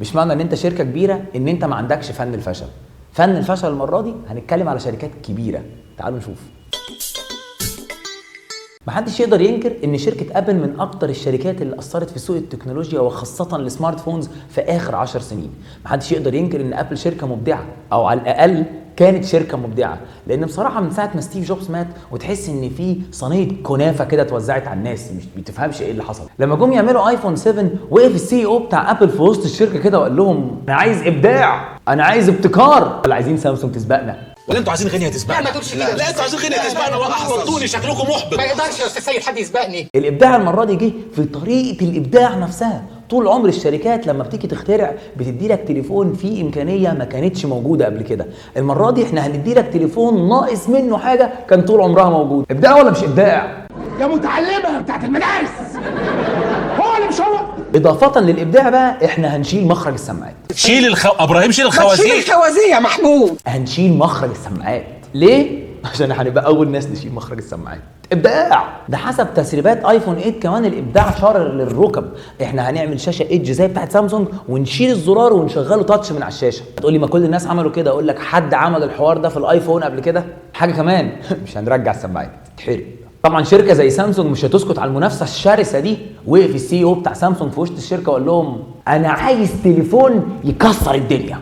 مش معنى ان انت شركه كبيره ان انت ما عندكش فن الفشل. فن الفشل المره دي هنتكلم على شركات كبيره. تعالوا نشوف. محدش يقدر ينكر ان شركه ابل من اكتر الشركات اللي اثرت في سوق التكنولوجيا وخاصه السمارت فونز في اخر 10 سنين. محدش يقدر ينكر ان ابل شركه مبدعه، او على الاقل كانت شركه مبدعه، لان بصراحه من ساعه ما ستيف جوبز مات وتحس ان في صينيه كنافه كده اتوزعت على الناس، مش بتفهمش ايه اللي حصل. لما جم يعملوا ايفون 7 وقف السي او بتاع ابل في وسط الشركه كده وقال لهم انا عايز ابداع، انا عايز ابتكار، ولا عايزين سامسونج تسبقنا؟ ولا انتوا عايزين غينيا تسبقنا؟ لا ما تقولش كده. لا انتوا عايزين غينيا تسبقنا واحبطتوني، شكلكم محبط. ما يقدرش يا استاذ سيد حد يسبقني. الابداع المره دي جه في طريقه الابداع نفسها. طول عمر الشركات لما بتيجي تخترع بتدي لك تليفون فيه امكانيه ما كانتش موجوده قبل كده. المره دي احنا هندي لك تليفون ناقص منه حاجه كان طول عمرها موجوده. ابداع ولا مش ابداع؟ يا متعلمه بتاعت المدارس، هو اللي مش هو. اضافه للابداع بقى احنا هنشيل مخرج السماعات. ابراهيم شيل شيل الخوازيق. الخوازيق يا محمود. هنشيل مخرج السماعات. ليه؟ عشان هنبقى اول ناس نشيل مخرج السماعات. ابداع. ده حسب تسريبات ايفون 8 كمان الابداع شارر للركب. احنا هنعمل شاشه ايدج زي بتاعت سامسونج ونشيل الزرار ونشغله تاتش من على الشاشه. هتقول لي ما كل الناس عملوا كده، اقول لك حد عمل الحوار ده في الايفون قبل كده؟ حاجه كمان مش هنرجع السماعات، تتحرق. طبعا شركه زي سامسونج مش هتسكت على المنافسه الشرسه دي. وقف السي او بتاع سامسونج في وسط الشركه وقال لهم انا عايز تليفون يكسر الدنيا.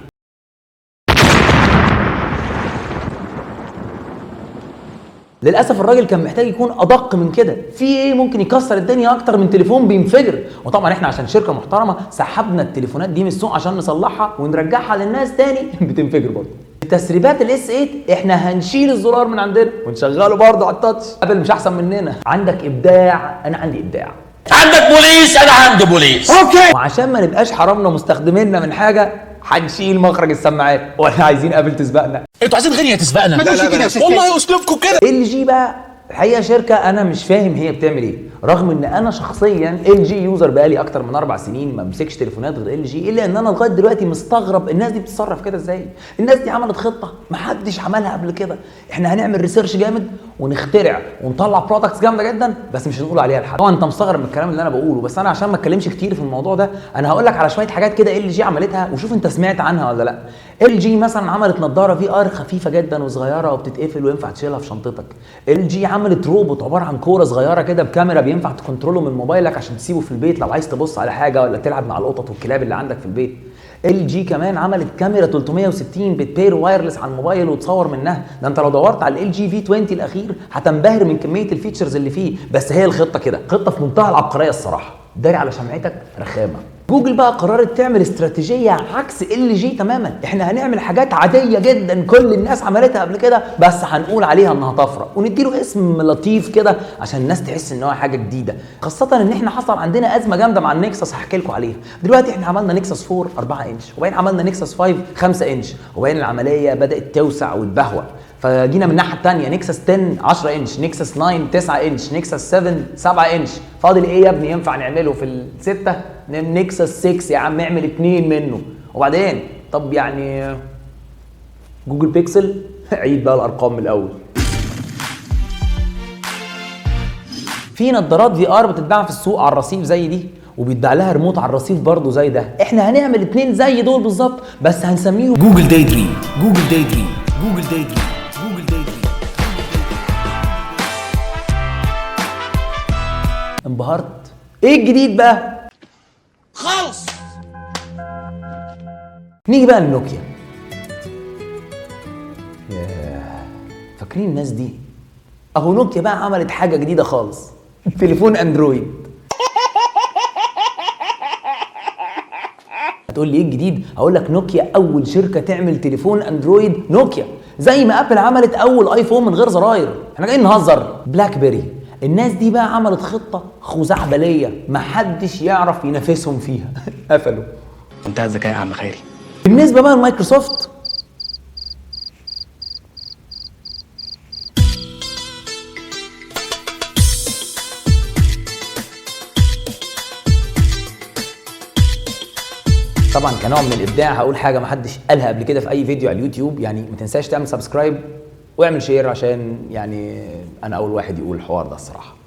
للاسف الراجل كان محتاج يكون ادق من كده. في ايه ممكن يكسر الدنيا اكتر من تليفون بينفجر؟ وطبعا احنا عشان شركه محترمه سحبنا التليفونات دي من السوق عشان نصلحها ونرجعها للناس تاني بتنفجر برضه. تسريبات الاس 8 احنا هنشيل الزرار من عندنا ونشغله برضه على التاتش. ابل مش احسن مننا. عندك ابداع، انا عندي ابداع. عندك بوليس، انا عندي بوليس. اوكي. وعشان ما نبقاش حرمنا مستخدميننا من حاجه هنشيل مخرج السماعات. ولا عايزين ابل تسبقنا؟ انتوا عايزين غينيا تسبقنا؟ ما تقولش كده يا استاذ والله اسلوبكم كده. ال جي بقى الحقيقه شركه انا مش فاهم هي بتعمل ايه، رغم ان انا شخصيا ال جي يوزر بقالي اكتر من 4 سنين ما بمسكش تليفونات غير ال جي، الا ان انا لغايه دلوقتي مستغرب الناس دي بتتصرف كده ازاي. الناس دي عملت خطه محدش عملها قبل كده. احنا هنعمل ريسيرش جامد ونخترع ونطلع برودكتس جامده جدا، بس مش هنقول عليها لحد. طبعا انت مستغرب من الكلام اللي انا بقوله، بس انا عشان ما اتكلمش كتير في الموضوع ده انا هقول لك على شويه حاجات كده ال جي عملتها وشوف انت سمعت عنها ولا لا. ال جي مثلا عملت نظاره في ار خفيفه جدا وصغيره وبتتقفل وينفع تشيلها في شنطتك. ال جي عملت روبوت عباره عن كوره صغيره كده بكاميرا بينفع تكنتروله من موبايلك عشان تسيبه في البيت لو عايز تبص على حاجه ولا تلعب مع القطط والكلاب اللي عندك في البيت. ال جي كمان عملت كاميرا 360 بتبير وايرلس على الموبايل وتصور منها. ده انت لو دورت على ال جي في 20 الاخير هتنبهر من كميه الفيتشرز اللي فيه. بس هي الخطه كده، خطه في منتهى العبقريه الصراحه. داري على شمعتك رخامه. جوجل بقى قررت تعمل استراتيجيه عكس ال جي تماما. احنا هنعمل حاجات عاديه جدا كل الناس عملتها قبل كده، بس هنقول عليها انها طفره ونديله اسم لطيف كده عشان الناس تحس ان هو حاجه جديده. خاصه ان احنا حصل عندنا ازمه جامده مع النكسس هحكي لكم عليها. دلوقتي احنا عملنا نكسس 4 4 انش، وبعدين عملنا نكسس 5 5 انش، وبعدين العمليه بدات توسع وتبهوأ. فجينا من الناحيه الثانيه نكسس 10 10 انش، نكسس 9 9 انش، نكسس 7 7 انش. فاضل ايه يا ابني ينفع نعمله في السته؟ نكسس 6 يا عم اعمل 2 منه. وبعدين طب يعني جوجل بيكسل عيد بقى الارقام من الاول. في نظارات في ار بتتباع في السوق على الرصيف زي دي، وبيتباع لها ريموت على الرصيف برضه زي ده. احنا هنعمل 2 زي دول بالظبط، بس هنسميهم جوجل داي دريم، جوجل داي دريم، جوجل داي دريم، جوجل داي دريم. انبهرت؟ ايه الجديد بقى؟ خالص. نيجي بقى لنوكيا. فاكرين الناس دي؟ اهو نوكيا بقى عملت حاجه جديده خالص، تليفون اندرويد. هتقول لي ايه الجديد؟ هقول لك نوكيا اول شركه تعمل تليفون اندرويد. نوكيا زي ما ابل عملت اول ايفون من غير زراير. احنا جايين نهزر. بلاك بيري الناس دي بقى عملت خطه خزعبليه محدش يعرف ينافسهم فيها. قفلوا. منتهى الذكاء يا عم خيري. بالنسبه بقى لمايكروسوفت، طبعا كنوع من الابداع هقول حاجه محدش قالها قبل كده في اي فيديو على اليوتيوب. يعني ما تنساش تعمل سبسكرايب واعمل شير، عشان يعني انا اول واحد يقول الحوار ده الصراحه.